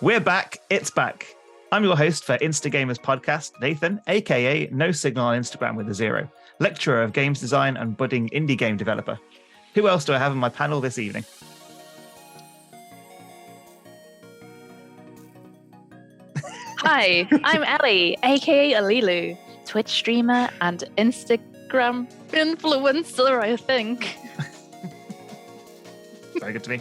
We're back. It's back. I'm your host for InstaGamers podcast, Nathan, aka No Signal on Instagram with a zero, lecturer of games design and budding indie game developer. Who else do I have on my panel this evening? Hi, I'm Ellie, aka Alilu, Twitch streamer and Instagram influencer, I think. Very good to me.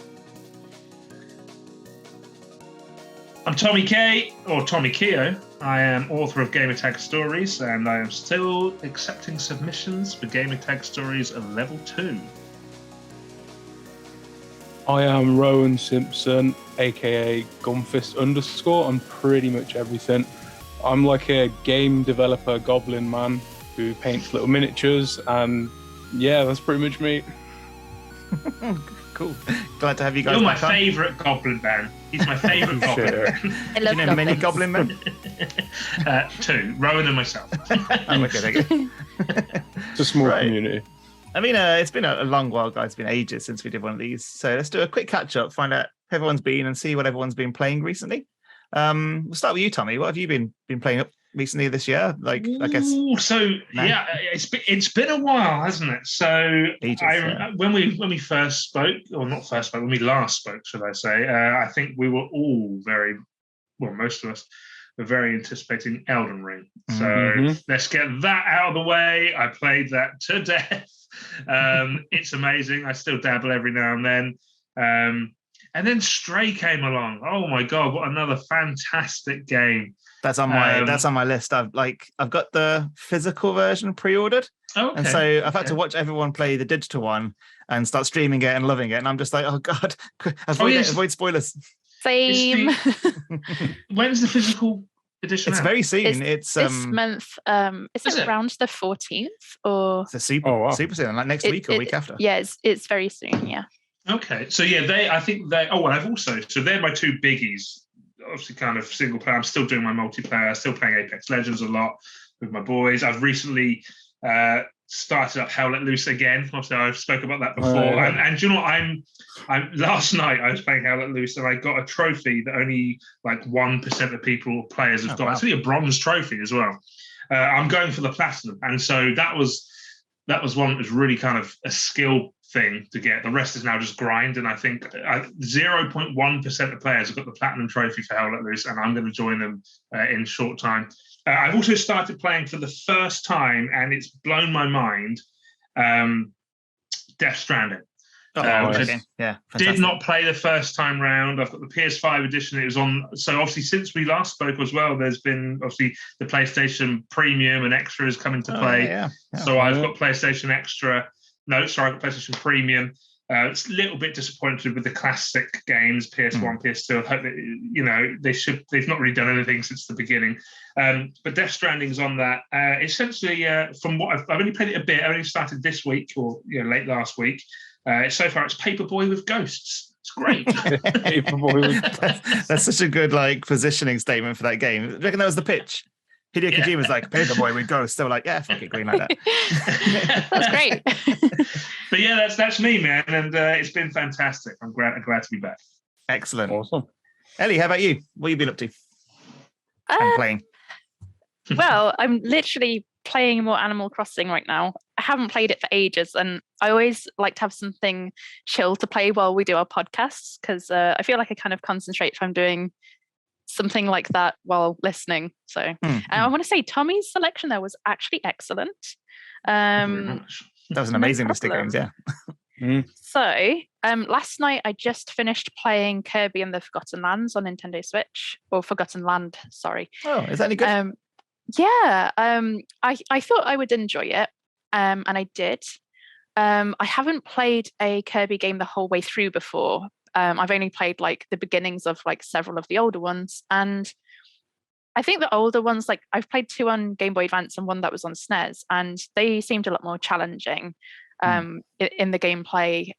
I'm Tommy K, or Tommy Keogh. I am author of Gamertag Stories, and I am still accepting submissions for Gamertag Stories of Level 2. I am Rowan Simpson, aka Gunfist on pretty much everything. I'm like a game developer goblin man who paints little miniatures, and yeah, that's pretty much me. Cool. Glad to have you guys. You're my back on. favourite goblin man. He's my favourite goblin man. I Do love you know many goblin men? Two, Rowan and myself. Oh, okay, there you go. It's a small Right. community. I mean, it's been a long while, guys. It's been ages since we did one of these. So let's do a quick catch up, find out how everyone's been and see what everyone's been playing recently. We'll start with you, Tommy. What have you been playing up recently this year? Like, I guess. So No. yeah, it's been a while, hasn't it? So Ages, yeah. when we first spoke, or not first spoke, when we last spoke, should I say? I think we were all most of us were very anticipating Elden Ring. So let's get that out of the way. I played that to death. It's amazing. I still dabble every now and then. And then Stray came along. Oh my God, what another fantastic game. That's on my list. I've got the physical version pre-ordered. Okay. And so I've had to watch everyone play the digital one and start streaming it and loving it. And I'm just like, oh God, avoid spoilers. Same. When's the physical edition It's out? very soon. It's It's this month. Is it around the 14th or? It's a super soon, like next week or week after. Yeah, it's very soon. Yeah. Okay, so yeah, so they're my two biggies. Obviously, kind of single player. I'm still doing my multiplayer. Still playing Apex Legends a lot with my boys. I've recently started up Hell Let Loose again. Obviously, I've spoken about that before. And do you know what? I'm last night I was playing Hell Let Loose and I got a trophy that only like 1% of players have got. Wow. It's really a bronze trophy as well. I'm going for the platinum, and so that was one that was really kind of a skill thing to get. The rest is now just grind, and I think 0.1% of players have got the platinum trophy for Hell Let Loose, and I'm going to join them in short time. I've also started playing for the first time, and it's blown my mind, Death Stranding. Okay. Yeah, fantastic. Did not play the first time round. I've got the PS5 edition. It was on. So obviously, since we last spoke as well, there's been obviously the PlayStation Premium and Extra has come into play. Yeah. So I've got PlayStation Extra. No, sorry, I've got PlayStation Premium. It's a little bit disappointed with the classic games, PS1, PS2. I hope that, they've not really done anything since the beginning. But Death Stranding's on that. Essentially, from what I've only played it a bit. I only started this week or late last week. So far, it's Paperboy with ghosts. It's great. That's such a good positioning statement for that game. Do you reckon that was the pitch? Hideo Kojima's like, Paperboy with ghosts. They were like, yeah, fuck it, green like that. That's great. But yeah, that's me, man, and it's been fantastic. I'm glad to be back. Excellent. Awesome. Ellie, how about you? What have you been up to? And playing. Well, I'm literally playing more Animal Crossing right now. I haven't played it for ages, and I always like to have something chill to play while we do our podcasts, because I feel like I kind of concentrate if I'm doing something like that while listening. So and I want to say Tommy's selection there was actually excellent. Thank you very much. That was an amazing list of games, yeah. So last night I just finished playing Kirby and the Forgotten Lands on Nintendo Switch, or Forgotten Land, sorry. Oh, is that any good? Yeah, I thought I would enjoy it, and I did. I haven't played a Kirby game the whole way through before. I've only played the beginnings of several of the older ones, and I think the older ones, I've played 2 on Game Boy Advance and 1 that was on SNES, and they seemed a lot more challenging in the gameplay.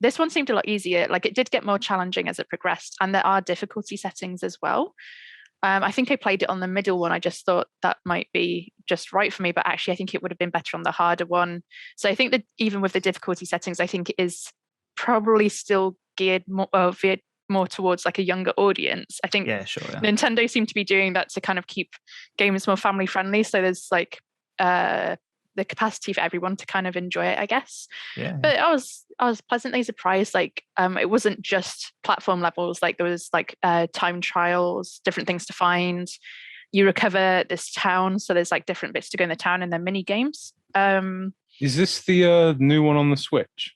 This one seemed a lot easier. It did get more challenging as it progressed, and there are difficulty settings as well. I think I played it on the middle one. I just thought that might be just right for me, but actually I think it would have been better on the harder one. So I think that even with the difficulty settings, I think it is probably still geared more towards like a younger audience. I think Nintendo seem to be doing that to kind of keep games more family friendly. So there's like the capacity for everyone to kind of enjoy it, I guess. But I was pleasantly surprised. Like it wasn't just platform levels. Like there was like time trials, different things to find. You recover this town, so there's like different bits to go in the town, and then mini games. Is this the new one on the Switch?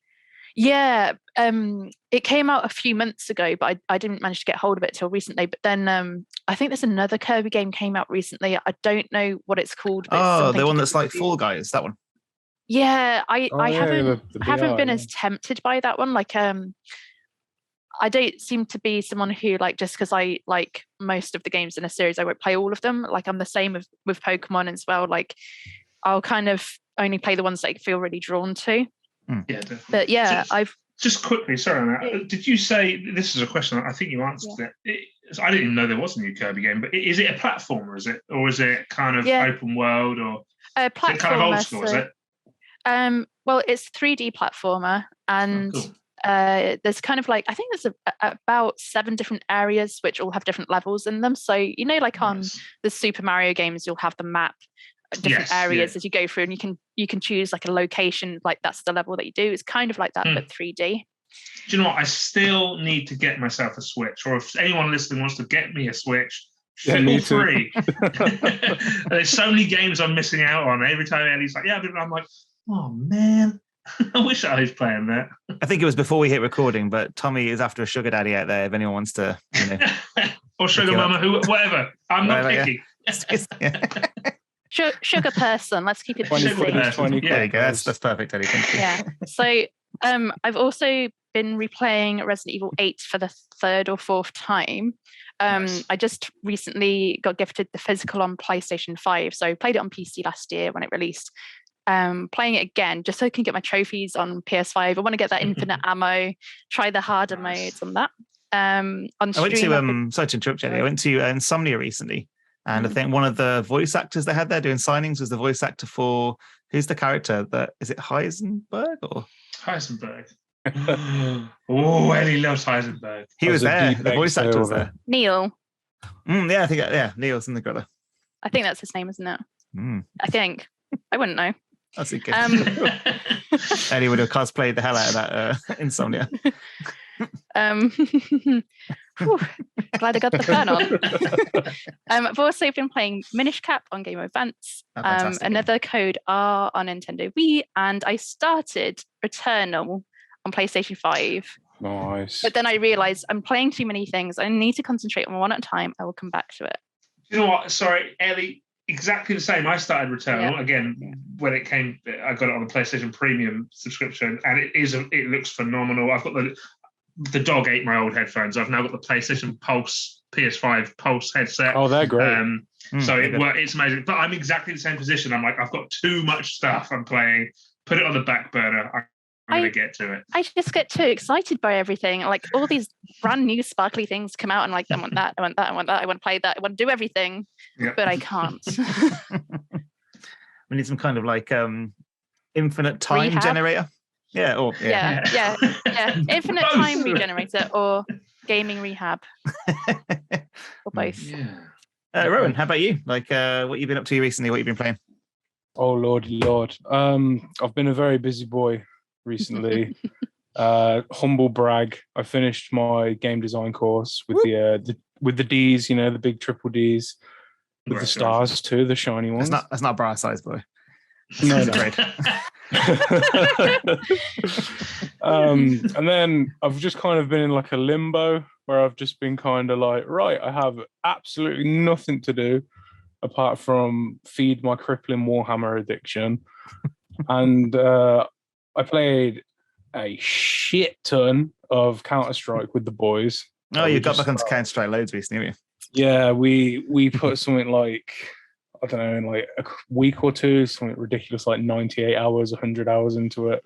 Yeah, it came out a few months ago, but I didn't manage to get hold of it till recently. But then I think there's another Kirby game came out recently. I don't know what it's called. But the one that's like Fall Guys, that one. Yeah, I haven't been as tempted by that one. Like I don't seem to be someone who like, just because I like most of the games in a series, I won't play all of them. Like I'm the same with Pokemon as well. Like I'll kind of only play the ones that I feel really drawn to. Yeah, definitely. But yeah, I've just quickly, sorry, did you say, this is a question, I think you answered it. I didn't even know there was a new Kirby game, but is it a platformer, or is it kind of open world, or is it kind of old school, is it? Well, it's 3D platformer, and there's kind of like, I think there's about 7 different areas which all have different levels in them. So, like on the Super Mario games, you'll have the map, different areas as you go through, and you can choose like a location, like that's the level that you do. It's kind of like that, but 3D. Do you know what? I still need to get myself a Switch, or if anyone listening wants to get me a Switch, feel free. There's so many games I'm missing out on. Every time Ellie's like, I'm like, oh man, I wish I was playing that. I think it was before we hit recording, but Tommy is after a sugar daddy out there if anyone wants to, or sugar mama, whatever. I'm not picky. Sugar person. Let's keep it 20. There you go. That's perfect, Eddie. Thank you. Yeah. So I've also been replaying Resident Evil 8 for the 3rd or 4th time. Nice. I just recently got gifted the physical on PlayStation 5. So I played it on PC last year when it released. Playing it again just so I can get my trophies on PS5. I want to get that infinite ammo, try the harder modes on that. On stream, I went to sorry to interrupt, Jenny. I went to Insomnia recently. And I think one of the voice actors they had there doing signings was the voice actor for, who's the character that, is it Heisenberg or? Heisenberg. Oh, Ellie loves Heisenberg. He was there. The voice actor was there. Neil. I think, Neil's in the gorilla. I think that's his name, isn't it? I think. I wouldn't know. That's a good. Ellie would have cosplayed the hell out of that Insomnia. Glad I got the fan on. I've also been playing Minish Cap on Game of Advance, another Code R on Nintendo Wii, and I started Returnal on PlayStation 5. Nice. But then I realized I'm playing too many things. I need to concentrate on one at a time. I will come back to it. You know what? Sorry, Ellie. Exactly the same. I started Returnal again when it came. I got it on the PlayStation Premium subscription, and it looks phenomenal. I've got the dog ate my old headphones. I've now got the PlayStation Pulse PS5 Pulse headset. Oh, they're great. So it's amazing. But I'm exactly the same position. I'm like, I've got too much stuff I'm playing. Put it on the back burner. I'm going to get to it. I just get too excited by everything. Like all these brand new sparkly things come out, and like, I want that, I want that, I want that, I want to play that, I want to do everything, but I can't. We need some kind of like infinite time generator. Yeah. Infinite time regenerator or gaming rehab. Or both. Yeah. Rowan, how about you? Like what you've been up to recently, what you've been playing? Oh Lord. I've been a very busy boy recently. Humble brag. I finished my game design course with the D's, the big triple D's. With the stars too, the shiny ones. That's not bra size, boy. No. And then I've just kind of been in like a limbo where I've just been kind of like, right, I have absolutely nothing to do apart from feed my crippling Warhammer addiction. And I played a shit ton of Counter-Strike with the boys. Oh, you got back onto Counter-Strike loads recently, haven't you? Yeah, we put something like, I don't know, in like a week or two, something ridiculous like 98 hours, 100 hours into it.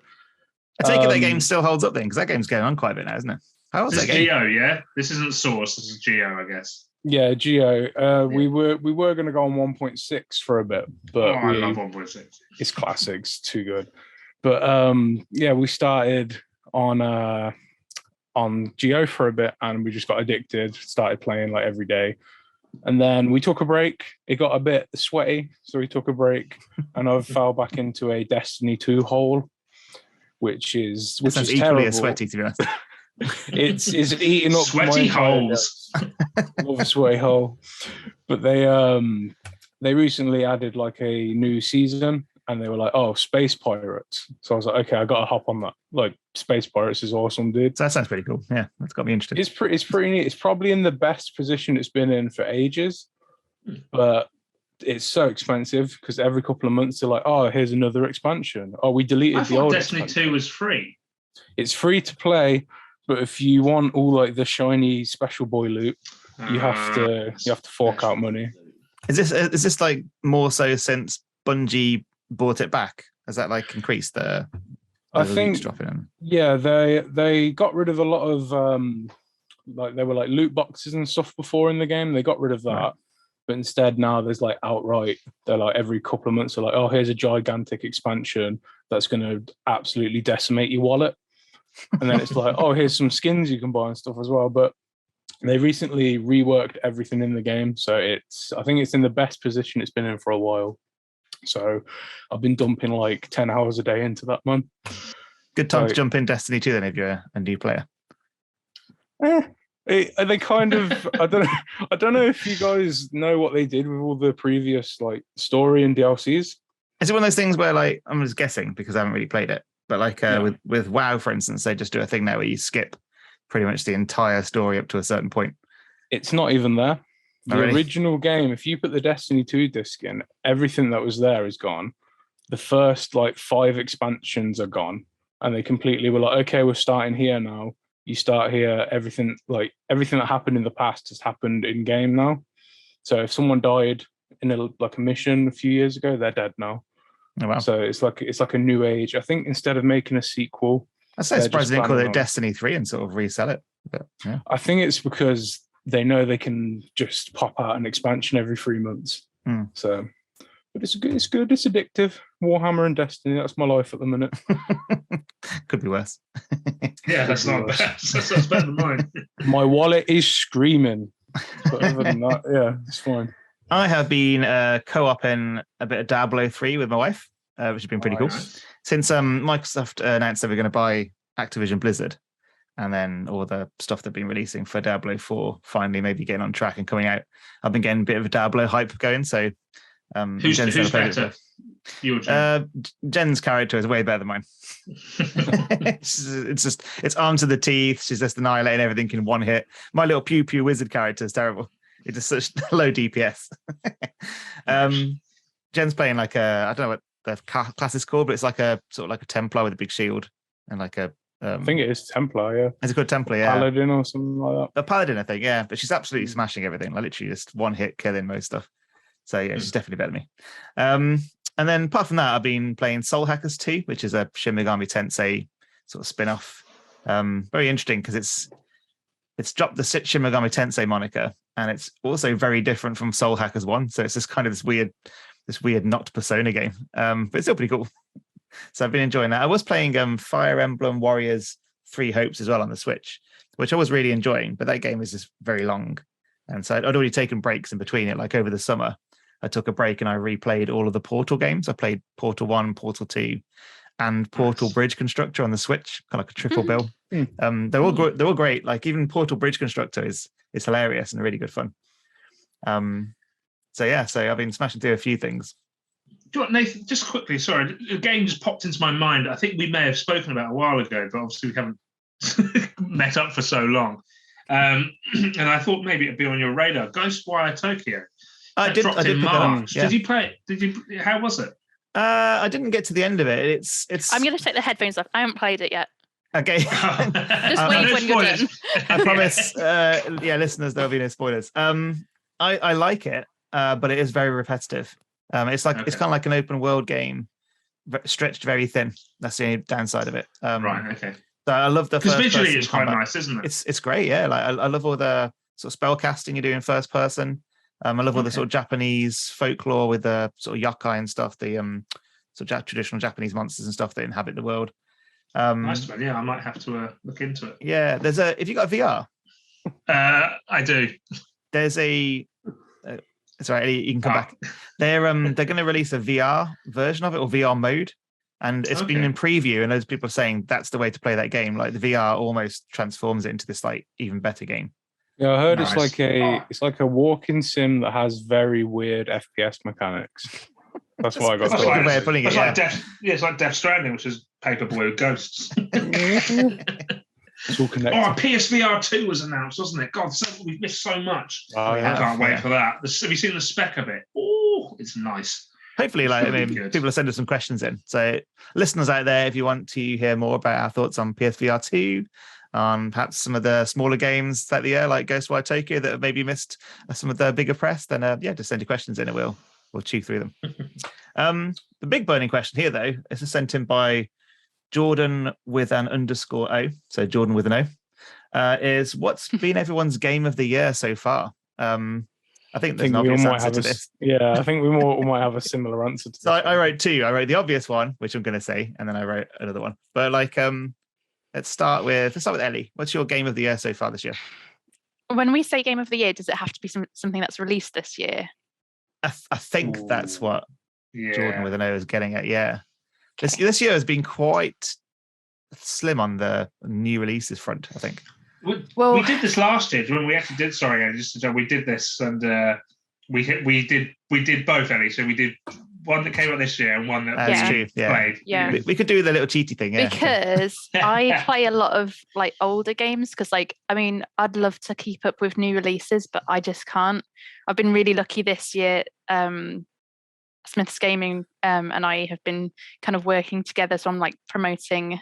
I take it that game still holds up then, because that game's going on quite a bit now, isn't it? How old is that game? Geo, yeah? This isn't Source, this is Geo, I guess. Yeah, Geo. We were going to go on 1.6 for a bit, but I love 1.6. It's classic, it's too good. But we started on on Geo for a bit, and we just got addicted, started playing like every day. And then we took a break. It got a bit sweaty, so we took a break, and I fell back into a Destiny 2 hole, which is equally terrible. as sweaty, to be honest. It's eating up Sweaty holes. Love a sweaty hole. But they recently added like a new season, and they were like, "Oh, Space Pirates." So I was like, "Okay, I got to hop on that." Like, Space Pirates is awesome, dude. So that sounds pretty cool. Yeah, that's got me interested. It's pretty neat. It's probably in the best position it's been in for ages, but it's so expensive because every couple of months they're like, "Oh, here's another expansion." Oh, we deleted the old. Destiny expansion. 2 was free. It's free to play, but if you want all like the shiny special boy loot, you have to fork out money. Is this like more so since Bungie bought it back? Has that like increased the I think dropping in? Yeah, they got rid of a lot of like there were like loot boxes and stuff before in the game. They got rid of that. Right. But instead now there's like outright, they're like every couple of months they're like, "Oh, here's a gigantic expansion that's going to absolutely decimate your wallet." And then it's like, "Oh, here's some skins you can buy and stuff as well." But they recently reworked everything in the game, so I think it's in the best position it's been in for a while. So I've been dumping like 10 hours a day into that, man. Good time to jump in Destiny 2 then if you're a new player. They kind of I don't know if you guys know what they did with all the previous like story and DLCs. Is it one of those things where, like, I'm just guessing because I haven't really played it, but like with WoW, for instance, they just do a thing now where you skip pretty much the entire story up to a certain point. It's not even there. The original game, if you put the Destiny 2 disc in, everything that was there is gone. The first like 5 expansions are gone, and they completely were like, "Okay, we're starting here now. You start here. Everything that happened in the past has happened in game now. So if someone died in a mission a few years ago, they're dead now." Oh, wow. So it's like a new age. I think instead of making a sequel, I'm so surprised they didn't call it Destiny 3 and sort of resell it. But, yeah. I think it's because they know they can just pop out an expansion every 3 months. So, but it's good. It's good. It's addictive. Warhammer and Destiny. That's my life at the minute. Could be worse. Yeah, that's not bad. That's better than mine. My wallet is screaming. But other than that, yeah, it's fine. I have been co-oping a bit of Diablo 3 with my wife, which has been pretty cool. Nice. Since Microsoft announced they were going to buy Activision Blizzard, and then all the stuff they've been releasing for Diablo 4 finally maybe getting on track and coming out, I've been getting a bit of a Diablo hype going. So who's better? You or Jen? Jen's character is way better than mine. it's armed to the teeth. She's just annihilating everything in one hit. My little pew pew wizard character is terrible. It's just such low DPS. Jen's playing like I don't know what the class is called, but it's like a sort of like a Templar with a big shield and like a. I think it is Templar, yeah. It's a good Templar, yeah. Paladin or something like that. A Paladin, I think, yeah. But she's absolutely smashing everything. Like literally just one hit killing most stuff. So yeah, she's definitely better than me. And then apart from that, I've been playing Soul Hackers 2, which is a Shin Megami Tensei sort of spin-off. Very interesting because it's dropped the Shin Megami Tensei moniker, and it's also very different from Soul Hackers 1. So it's just kind of this weird not Persona game. But it's still pretty cool. So I've been enjoying that. I was playing Fire Emblem Warriors 3 Hopes as well on the Switch, which I was really enjoying, but that game is just very long. And so I'd already taken breaks in between it. Like over the summer, I took a break and I replayed all of the Portal games. I played Portal 1, Portal 2, and Portal Bridge Constructor on the Switch, kind of like a triple bill. They're all great. Like even Portal Bridge Constructor is hilarious and really good fun. So I've been smashing through a few things. Do you want, Nathan, just quickly, sorry, a game just popped into my mind. I think we may have spoken about a while ago, but obviously we haven't met up for so long. And I thought maybe it'd be on your radar. Ghostwire Tokyo. I did in March. Yeah. Did you play it? How was it? I didn't get to the end of it. It's. I'm going to take the headphones off. I haven't played it yet. Okay. Just wait when you're done. I promise. Listeners, there'll be no spoilers. I like it, but it is very repetitive. It's kind of like an open world game, stretched very thin. That's the only downside of it. Right. Okay. So I love the first visually person it's quite combat. nice, isn't it? It's great. Yeah. Like I love all the sort of spell casting you do in first person. I love all the sort of Japanese folklore with the sort of yokai and stuff. The sort of traditional Japanese monsters and stuff that inhabit the world. Nice one. Yeah, I might have to look into it. Yeah, if you got a VR, I do. there's a. Sorry, you can come back. They're going to release a VR version of it, or VR mode, and it's been in preview, and those people are saying that's the way to play that game. Like the VR almost transforms it into this like even better game. Yeah, I heard it's like a walking sim that has very weird FPS mechanics. That's what I got. That's a good way of putting it. It's like Death Stranding, which is Paperboy with ghosts. It's all connected. PSVR 2 was announced, wasn't it? God, we've missed so much. I can't wait for that. Have you seen the spec of it? Oh, it's nice. Hopefully, people are sending some questions in. So, listeners out there, if you want to hear more about our thoughts on PSVR 2, on perhaps some of the smaller games that the year, like Ghostwire Tokyo, that have maybe missed some of the bigger press, then just send your questions in and we'll chew through them. The big burning question here, though, is sent in by Jordan with an _O, so Jordan with an O, is what's been everyone's game of the year so far? I think there's an obvious answer to this. Yeah, I think we might have a similar answer to so this. I wrote two. I wrote the obvious one, which I'm going to say, and then I wrote another one. But let's start with Ellie. What's your game of the year so far this year? When we say game of the year, does it have to be something that's released this year? I think that's what Jordan with an O is getting at. Yeah. This year has been quite slim on the new releases front, I think. We did this last year when we actually did. Sorry, we did this, and we did both, Ellie. So we did one that came out this year and one that we played. Yeah, we could do the little cheaty thing. Yeah, because I play a lot of like older games. Because I'd love to keep up with new releases, but I just can't. I've been really lucky this year. Smith's Gaming and I have been kind of working together, so I'm like promoting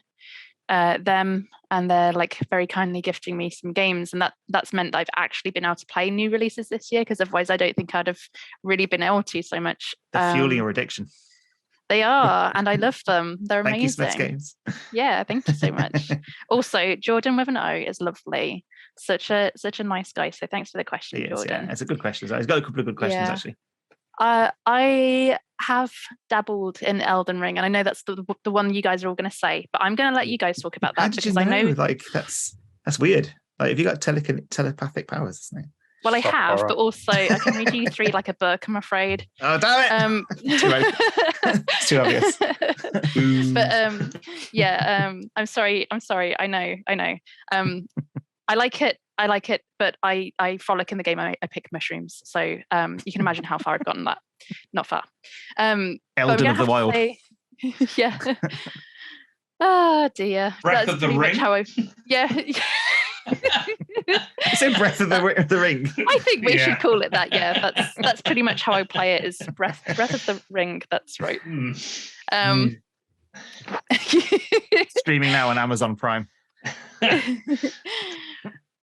them, and they're like very kindly gifting me some games, and that's meant that I've actually been able to play new releases this year, because otherwise I don't think I'd have really been able to so much. They're fueling your addiction. They are, and I love them. They're amazing. Thank you, Smith's Games. Yeah, thank you so much. Also, Jordan with an O is lovely. Such a nice guy. So thanks for the question, Jordan. Yeah, it's a good question. He's got a couple of good questions actually. I have dabbled in Elden Ring, and I know that's the one you guys are all going to say, but I'm going to let you guys talk about that. Because I know that's weird. Like, have you got telepathic powers, isn't it? Well, I have, but also I can read you through like a book, I'm afraid. Oh, damn it! It's too obvious. But I'm sorry. I know. I like it, but I frolic in the game. I pick mushrooms, so you can imagine how far I've gotten. That not far. Elden of the Wild. Yeah. Oh dear. Breath of the Ring. It's in Breath of the Ring. I think we should call it that. Yeah, that's pretty much how I play it. Is Breath of the Ring. That's right. Streaming now on Amazon Prime.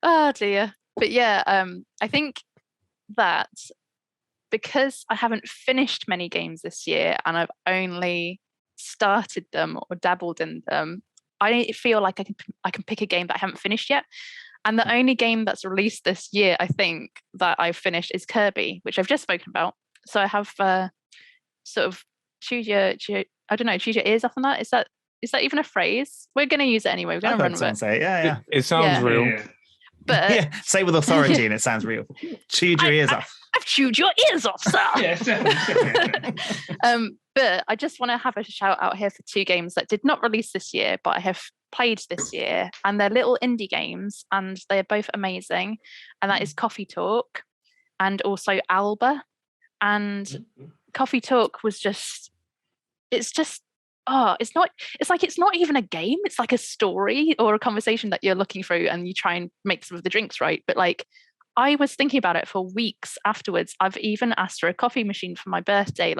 Oh dear. But yeah, I think that because I haven't finished many games this year and I've only started them or dabbled in them, I feel like I can pick a game that I haven't finished yet. And the only game that's released this year, I think, that I've finished is Kirby, which I've just spoken about. So I have sort of choose your ears off on that. Is that even a phrase? We're going to use it anyway. We're going to run with it. Say it. Yeah. It sounds real. Yeah. But say with authority and it sounds real. Chewed your ears off. I've chewed your ears off, sir. Yes, definitely. But I just want to have a shout out here for two games that did not release this year, but I have played this year, and they're little indie games, and they're both amazing. And that is Coffee Talk and also Alba. And Coffee Talk was it's not even a game. It's like a story or a conversation that you're looking through, and you try and make some of the drinks right. But like, I was thinking about it for weeks afterwards. I've even asked for a coffee machine for my birthday.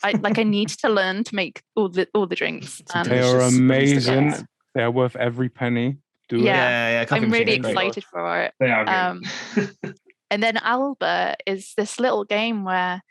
I need to learn to make all the drinks. And they are amazing. They are worth every penny. Yeah, I'm really excited for it. They are good. And then Alba is this little game where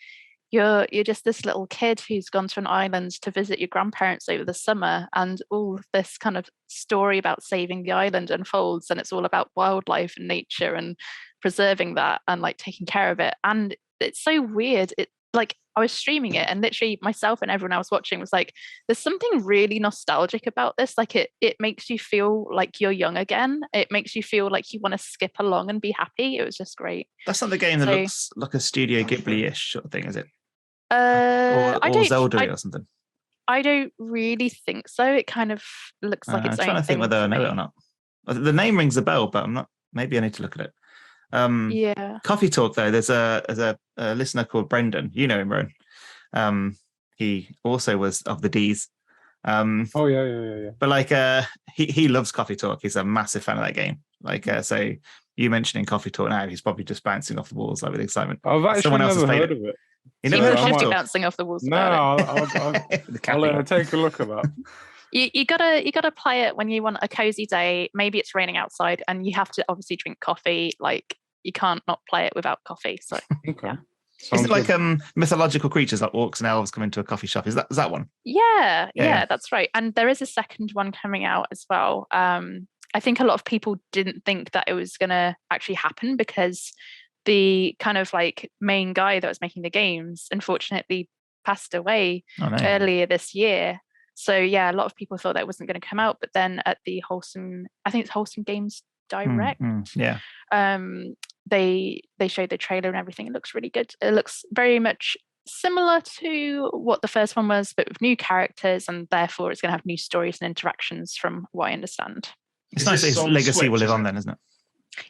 you're just this little kid who's gone to an island to visit your grandparents over the summer, and all this kind of story about saving the island unfolds, and it's all about wildlife and nature and preserving that and like taking care of it. And it's so weird. like I was streaming it, and literally myself and everyone else watching was like, there's something really nostalgic about this. Like it makes you feel like you're young again. It makes you feel like you want to skip along and be happy. It was just great. That's not the game that looks like a Studio Ghibli-ish sort of thing, is it? Or Zelda or something. I don't really think so. It kind of looks like its own thing. I'm trying to think whether I know it or not. The name rings a bell, but I'm not. Maybe I need to look at it. Yeah. Coffee Talk though. There's a listener called Brendan. You know him, Rowan. He also was of the D's. Oh yeah. But like, he loves Coffee Talk. He's a massive fan of that game. Like, so you mentioning Coffee Talk now, he's probably just bouncing off the walls like with excitement. I've actually never heard of it. You never heard of it? Bouncing off the walls. No, I'll take a look at that. You gotta play it when you want a cozy day. Maybe it's raining outside, and you have to obviously drink coffee. Like you can't not play it without coffee. So okay. Yeah. Is it like mythological creatures like orcs and elves come into a coffee shop? Is that one? Yeah, that's right. And there is a second one coming out as well. I think a lot of people didn't think that it was gonna actually happen because the kind of like main guy that was making the games unfortunately passed away earlier this year. So yeah, a lot of people thought that it wasn't going to come out, but then at the Wholesome Games Direct, they showed the trailer and everything. It looks really good. It looks very much similar to what the first one was, but with new characters, and therefore it's going to have new stories and interactions from what I understand. It's nice that his legacy will live on then, isn't it?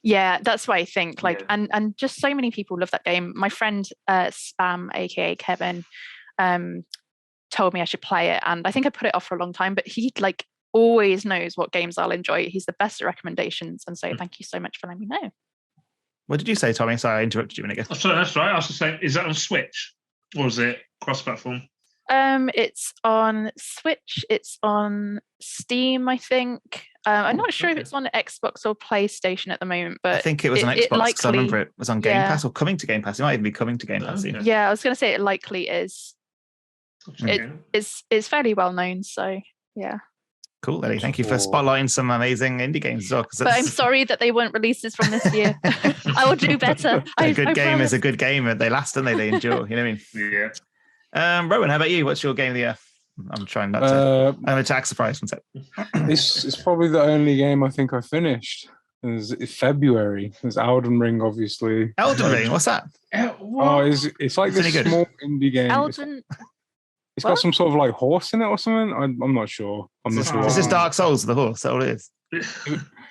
Yeah, that's what I think. Like, and just so many people love that game. My friend Spam, aka Kevin, told me I should play it, and I think I put it off for a long time, but he like always knows what games I'll enjoy. He's the best at recommendations, and so thank you so much for letting me know. What did you say, Tommy? Sorry, I interrupted you a minute ago. Oh, sorry, that's right. I was just saying, is that on Switch or is it cross-platform? It's on Switch. It's on Steam, I think. I'm not sure if it's on Xbox or PlayStation at the moment, but I think it was on Xbox because I remember it was on Game Pass or coming to Game Pass. It might even be coming to Game Pass. Yeah, I was going to say it likely is. It's fairly well known, so yeah. Cool, Ellie. Thank you for spotlighting some amazing indie games as well. But I'm sorry that they weren't releases from this year. I will do better. A good game is a good game. They last, don't they? They endure. You know what I mean? Yeah. Rowan, how about you? What's your game of the year? I'm trying not to. I'm a tax surprise. One sec. This is probably the only game I think I finished. It's February. It's Elden Ring, obviously. Elden Ring. What's that? It's like this small indie game. It's got some sort of like horse in it or something. I'm not sure. Is this Dark Souls, the horse? That's all it is.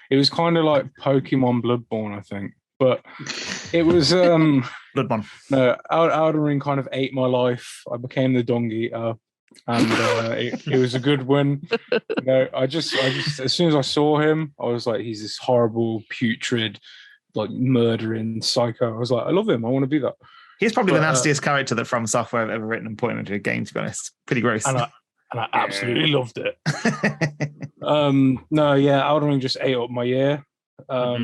It was kind of like Pokemon Bloodborne, I think. But it was Bloodborne. No, Elden Ring kind of ate my life. I became the dung eater, and it was a good win. I just as soon as I saw him, I was like, he's this horrible, putrid, like murdering psycho. I was like, I love him. I want to be that. He's probably the nastiest character that From Software have ever written and put him into a game, to be honest. Pretty gross. And I absolutely loved it. Elden Ring just ate up my year. But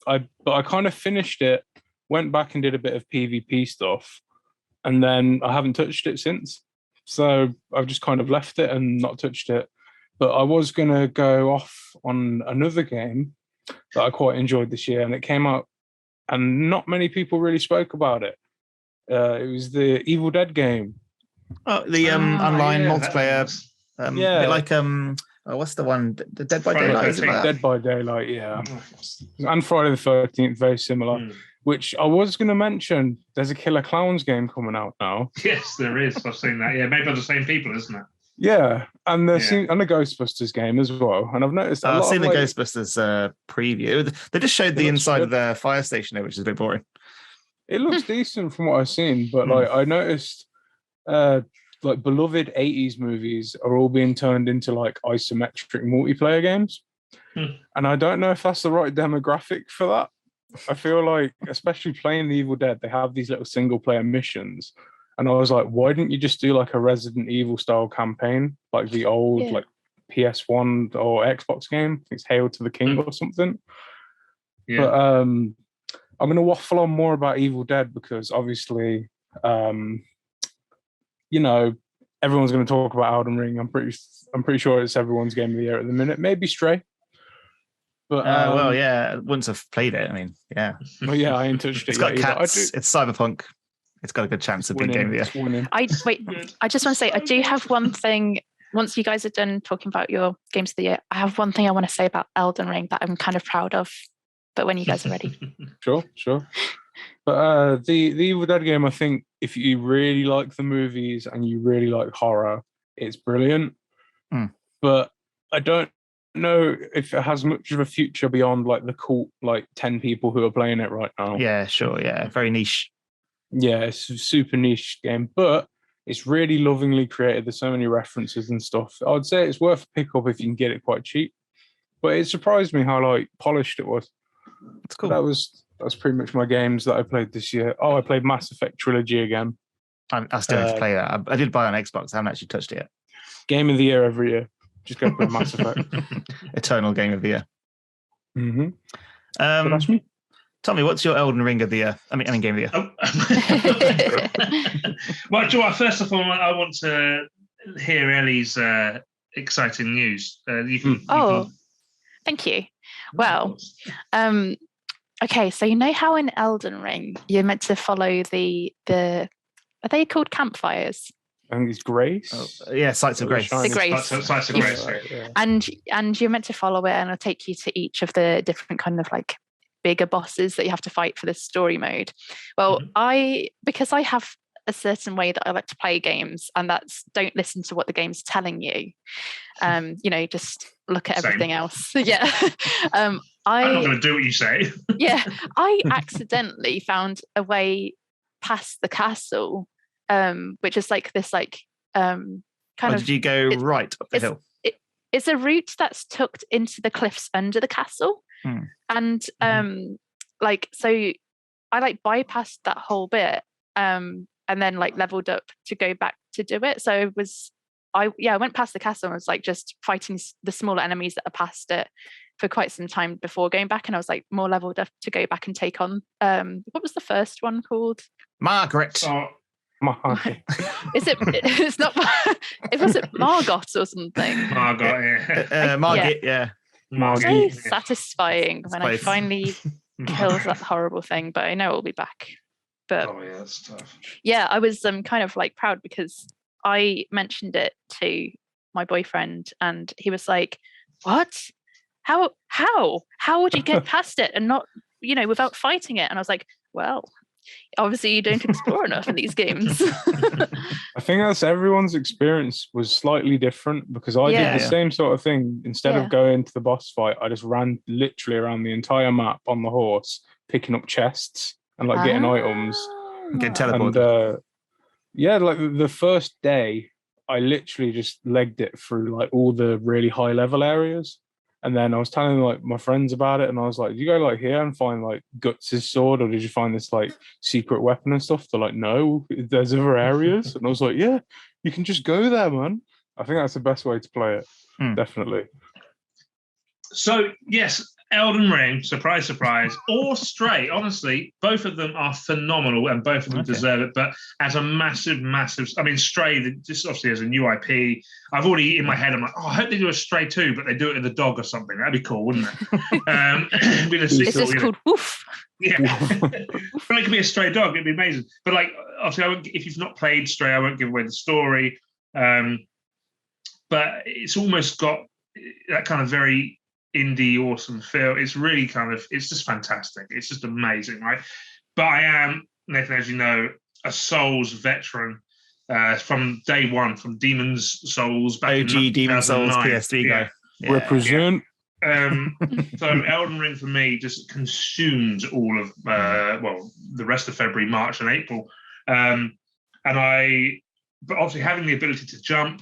I kind of finished it, went back and did a bit of PvP stuff, and then I haven't touched it since. So I've just kind of left it and not touched it. But I was going to go off on another game that I quite enjoyed this year, and it came out, and not many people really spoke about it. It was the Evil Dead game. Oh, the online multiplayer. Bit like what's the one? The Dead by Daylight. Is it like Dead by Daylight, yeah. And Friday the 13th, very similar. Which I was going to mention. There's a Killer Clowns game coming out now. Yes, there is. I've seen that. Yeah, made by the same people, isn't it? Yeah, and and the Ghostbusters game as well. And I've noticed. I've seen the Ghostbusters preview. They just showed the inside of the fire station there, which is a bit boring. It looks decent from what I've seen, but like I noticed, like beloved 80s movies are all being turned into like isometric multiplayer games, and I don't know if that's the right demographic for that. I feel like, especially playing the Evil Dead, they have these little single player missions, and I was like, why didn't you just do like a Resident Evil style campaign, like the old like PS1 or Xbox game? I think it's Hail to the King or something. Yeah. But I'm going to waffle on more about Evil Dead because obviously, everyone's going to talk about Elden Ring. I'm pretty sure it's everyone's game of the year at the minute. Maybe Stray. But once I've played it, I mean, yeah. Well, yeah, I ain't touched it. It's got cats. It's cyberpunk. It's got a good chance of being game of the year. It's winning. I just want to say, I do have one thing. Once you guys are done talking about your games of the year, I have one thing I want to say about Elden Ring that I'm kind of proud of. But when you guys are ready. Sure. But the Evil Dead game, I think if you really like the movies and you really like horror, it's brilliant. But I don't know if it has much of a future beyond like the cult, like 10 people who are playing it right now. Yeah, sure. Yeah, very niche. Yeah, it's a super niche game, but it's really lovingly created. There's so many references and stuff. I'd say it's worth a pick up if you can get it quite cheap. But it surprised me how like polished it was. It's cool. That's pretty much my games that I played this year. Oh, I played Mass Effect Trilogy again. I still have to play that. I did buy it on Xbox. I haven't actually touched it yet. Game of the year every year. Just go play Mass Effect. Eternal game of the year. Mm-hmm. So that's me. Tommy, what's your Elden Ring of the year? I mean, game of the year. Well, do you know what? First of all, I want to hear Ellie's exciting news. Thank you. Well, okay, so you know how in Elden Ring you're meant to follow the are they called campfires? I think it's Grace. Yeah, Sites of Grace. The Grace. Sites of Grace. Yeah. And you're meant to follow it, and it'll take you to each of the different kind of like bigger bosses that you have to fight for this story mode. Well, because I have a certain way that I like to play games, and that's don't listen to what the game's telling you. Just look at everything else. Yeah. I'm not going to do what you say. Yeah, I accidentally found a way past the castle, which is like this Did you go right up the hill? It's a route that's tucked into the cliffs under the castle. And so I bypassed that whole bit and then leveled up to go back to do it. So I went past the castle and was just fighting the smaller enemies that are past it for quite some time before going back, and I was more leveled up to go back and take on what was the first one called? Margaret. Is it? It's not. Was it Margot or something? Margot, yeah. Margit, yeah. So satisfying when I finally killed that horrible thing, but I know it'll be back. But that's tough. Yeah, I was kind of proud because I mentioned it to my boyfriend, and he was like, "What? How would you get past it and not, without fighting it?" And I was like, "Well, obviously you don't explore enough in these games." I think that's everyone's experience was slightly different, because I did the same sort of thing. Instead of going to the boss fight, I just ran literally around the entire map on the horse, picking up chests and getting items. Get teleported. And the first day, I literally just legged it through all the really high level areas. And then I was telling my friends about it, and I was like, "Did you go here and find Guts' sword, or did you find this secret weapon and stuff?" They're like, "No, there's other areas." And I was like, "Yeah, you can just go there, man." I think that's the best way to play it. Definitely. So yes, Elden Ring, surprise, surprise, or Stray. Honestly, both of them are phenomenal, and both of them deserve it. But as a massive, Stray, just obviously as a new IP, I've already in my head, I'm like, I hope they do a Stray 2, but they do it with a dog or something. That'd be cool, wouldn't it? It's just called Woof. Yeah, but it could be a stray dog. It'd be amazing. But obviously, if you've not played Stray, I won't give away the story. But it's almost got that kind of very indie awesome feel. It's really it's just fantastic. It's just amazing, right? But I am, Nathan, as you know, a Souls veteran from day one, from Demon's Souls back OG Demon's Souls PS3 guy. Yeah. Represent. So Elden Ring for me just consumed all of the rest of February, March, and April. But obviously having the ability to jump,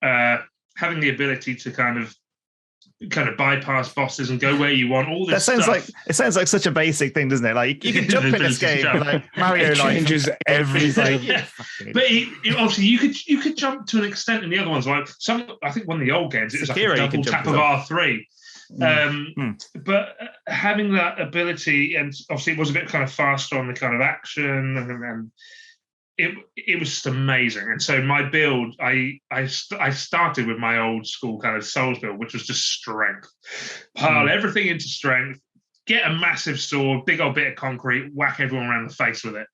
having the ability to kind of bypass bosses and go where you want. All this stuff. It sounds like such a basic thing, doesn't it? You can jump in this game. Mario changes everything. But obviously you could jump to an extent in the other ones. I think one of the old games it was a double tap of R3. But having that ability, and obviously it was a bit kind of faster on the kind of action, and it was just amazing. And so my build, I started with my old school kind of Souls build, which was just strength. Pile everything into strength, get a massive sword, big old bit of concrete, whack everyone around the face with it.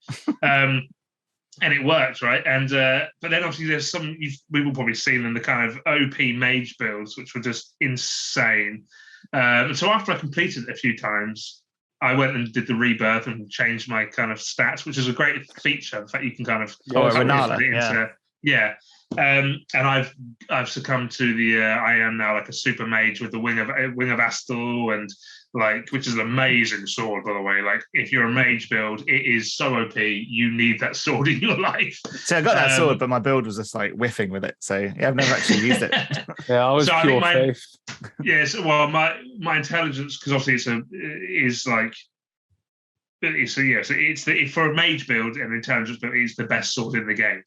and it worked, right? And but then obviously there's some we've all probably seen in the kind of OP mage builds, which were just insane. So after I completed it a few times, I went and did the rebirth and changed my kind of stats, which is a great feature. In fact, you can kind of Renala, yeah. And I've succumbed to the I am now like a super mage with the wing of Astal, and like, which is an amazing sword, by the way. Like, if you're a mage build, it is so OP. You need that sword in your life. So I got that sword, but my build was just like whiffing with it. So yeah, I've never actually used it. Yeah, I was pure faith. Yes, well, my intelligence, because obviously for a mage build and intelligence build, it's the best sword in the game.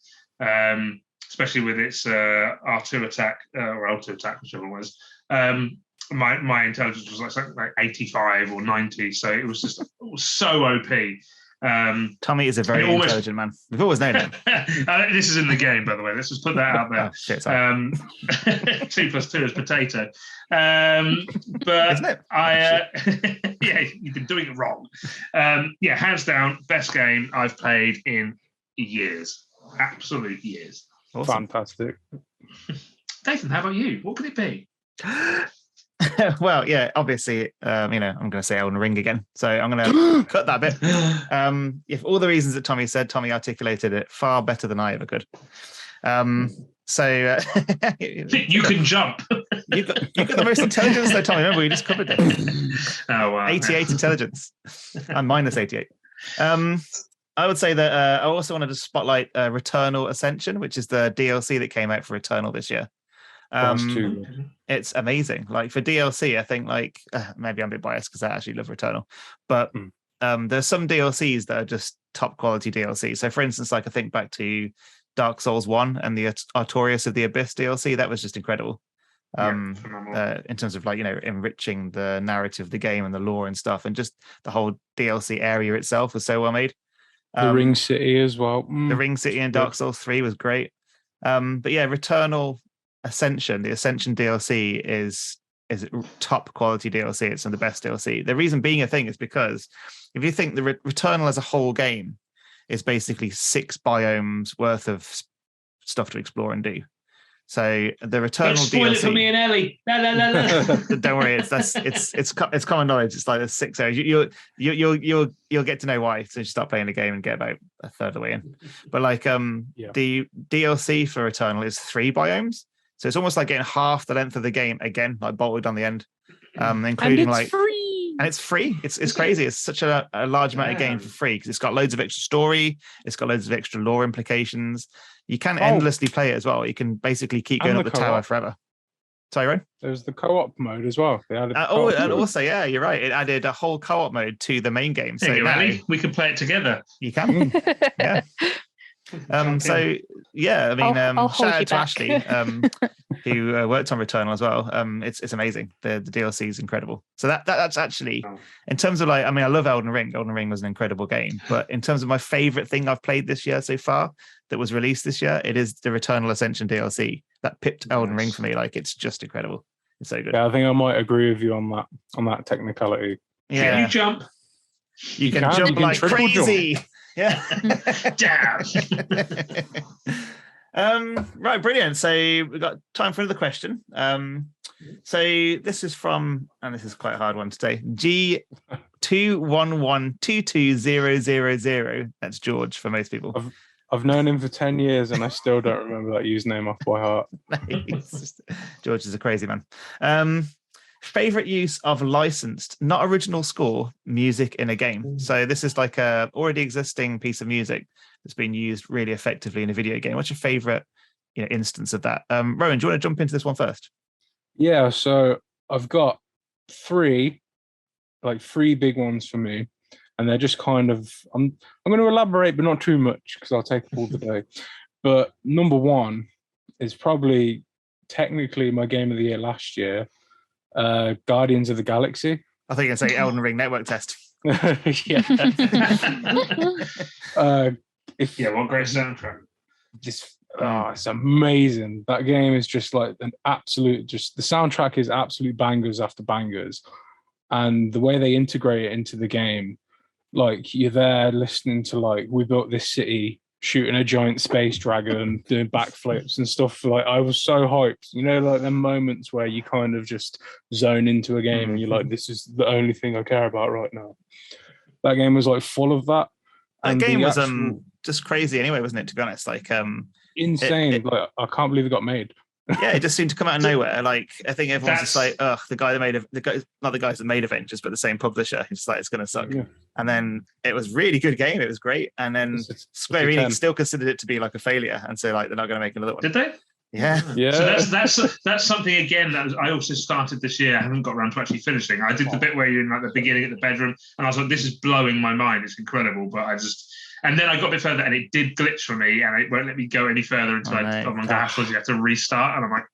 Especially with its R2 attack or L2 attack, whichever it was. My intelligence was like 85 or 90, so it was so OP. Tommy is a very intelligent man. We've always known him. This is in the game, by the way. Let's just put that out there. Oh, shit, 2 + 2 is potato. But isn't it? Yeah, you've been doing it wrong. Yeah, hands down, best game I've played in years. Absolute years. Awesome. Fantastic. Nathan, how about you? What could it be? Well, yeah, obviously, I'm going to say Elden Ring again. So I'm going to cut that bit. If all the reasons that Tommy said, Tommy articulated it far better than I ever could. So you can jump. You got the most intelligence, though, Tommy. Remember, we just covered it. Oh, wow. 88 intelligence. I'm minus 88. I would say that I also wanted to spotlight Returnal Ascension, which is the DLC that came out for Returnal this year. It's amazing. Like, for DLC, I think maybe I'm a bit biased because I actually love Returnal, but there's some DLCs that are just top quality DLC. So, for instance, like I think back to Dark Souls 1 and the Artorias of the Abyss DLC, that was just incredible. In terms of enriching the narrative of the game and the lore and stuff, and just the whole DLC area itself was so well made. The Ring City as well. The Ring City in Dark Souls 3 was great. But yeah, Returnal Ascension, the Ascension DLC is top quality DLC. It's some of the best DLC. The reason being a thing is because if you think the Returnal as a whole game is basically 6 biomes worth of stuff to explore and do. So the Returnal Don't spoil DLC. it for me and Ellie. La, la, la, la. Don't worry, it's common knowledge. It's like there's 6 areas. You'll get to know why as soon as you start playing the game and get about a third of the way in. But the DLC for Returnal is 3 biomes, so it's almost like getting half the length of the game again, like bolted on the end, including and it's free. And it's free. It's crazy. It's such a large amount of game for free because it's got loads of extra story. It's got loads of extra lore implications. You can endlessly play it as well. You can basically keep going up the tower forever. Sorry, Ron? There's the co-op mode as well. They added and also, yeah, you're right. It added a whole co-op mode to the main game. So now we can play it together. You can. Yeah. So yeah, I mean, I'll shout out to back. Ashley, who worked on Returnal as well. It's amazing. The DLC is incredible. So that's actually, in terms of I love Elden Ring. Elden Ring was an incredible game, but in terms of my favorite thing I've played this year so far that was released this year, it is the Returnal Ascension DLC that pipped Elden Ring for me. Like, it's just incredible. It's so good. Yeah, I think I might agree with you on that technically. Yeah, can you jump? You can jump like crazy. Jump. Yeah. Damn. Right, brilliant. So we've got time for another question. So this is from, and this is quite a hard one today, G211220000. That's George for most people. I've known him for 10 years and I still don't remember that username off by heart. George is a crazy man. Favorite use of licensed, not original score, music in a game. So this is like a already existing piece of music that's been used really effectively in a video game. What's your favorite instance of that? Rowan, do you want to jump into this one first? Yeah, so I've got three big ones for me. And they're just kind of, I'm going to elaborate, but not too much because I'll take up all the day. But number one is probably technically my game of the year last year, Guardians of the Galaxy. I think you'd say Elden Ring network test. Yeah. What great soundtrack. It's amazing. That game is just like an absolute, the soundtrack is absolute bangers after bangers. And the way they integrate it into the game, like you're there listening to we built this city shooting a giant space dragon, doing backflips and stuff. Like, I was so hyped. You know, like the moments where you kind of just zone into a game and you're like, this is the only thing I care about right now. That game was like full of that. That game was just crazy anyway, wasn't it? To be honest, like insane. Like, I can't believe it got made. Yeah, it just seemed to come out of nowhere. Like, I think everyone's just like, ugh, the guy that made not the guys that made Avengers, but the same publisher. It's like, it's gonna suck. Yeah. And then it was a really good game. It was great. And then Square Enix still considered it to be like a failure, and so like they're not gonna make another one. Did they? Yeah. So that's something again that I also started this year. I haven't got around to actually finishing. I did the bit where you're in like the beginning at the bedroom, and I was like, this is blowing my mind. It's incredible, but and then I got a bit further, and it did glitch for me, and it won't let me go any further until afterwards you have to restart, and I'm like,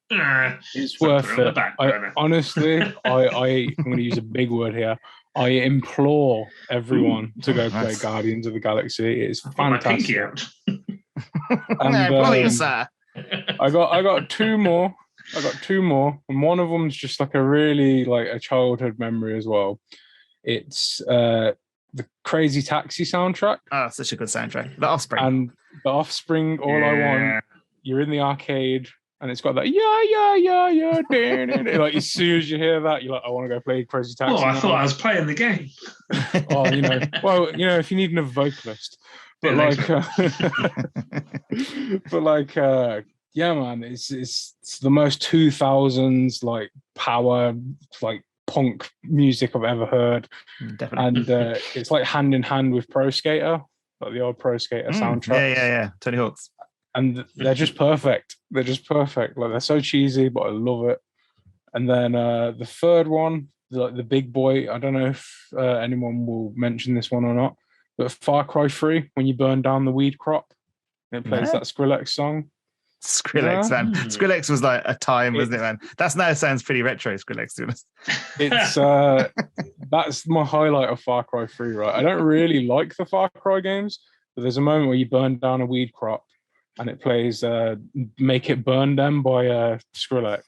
it's worth it. Honestly, I'm going to use a big word here. I implore everyone to go play Guardians of the Galaxy. It's fantastic. And, I got two more. And one of them's just like a really like a childhood memory as well. It's the Crazy Taxi soundtrack. Oh, such a good soundtrack. The Offspring. And the Offspring, All I Want. You're in the arcade, and it's got that yeah. Like, as soon as you hear that, you're like, I want to go play Crazy Taxi. Oh, I thought I was playing the game. If you need another vocalist. But yeah, man, it's the most 2000s like power like punk music I've ever heard. Definitely. And it's like hand in hand with Pro Skater, like the old Pro Skater soundtrack. Yeah. Tony Hawk's. And they're just perfect. Like, they're so cheesy, but I love it. And then the third one, like the big boy, I don't know if anyone will mention this one or not, but Far Cry 3, when you burn down the weed crop, it plays that Skrillex song. Skrillex, man. Skrillex was like a time, wasn't it, man? That's now sounds pretty retro, Skrillex, to be honest. It's that's my highlight of Far Cry 3, right? I don't really like the Far Cry games, but there's a moment where you burn down a weed crop and it plays Make It Burn Them by Skrillex.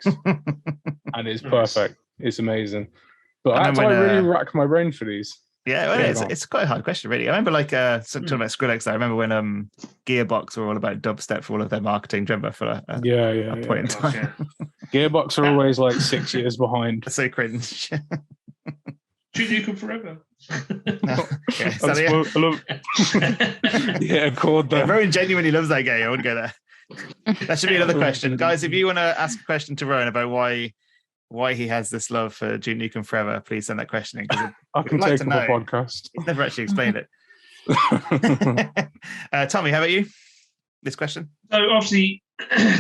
And it's perfect. It's amazing. But I really rack my brain for these. Yeah, well, it's quite a hard question, really. I remember talking about Skrillex. I remember when Gearbox were all about dubstep for all of their marketing. Do you remember for a point in time? Gearbox are always like 6 years behind. That's so cringe. Duke Nukem Forever. Everyone genuinely loves that game. I would go there. That should be another question, guys. If you want to ask a question to Rowan about why he has this love for Duke Nukem Forever, please send that question in. I can take up a podcast. He's never actually explained it. Tommy, how about you? This question? So obviously,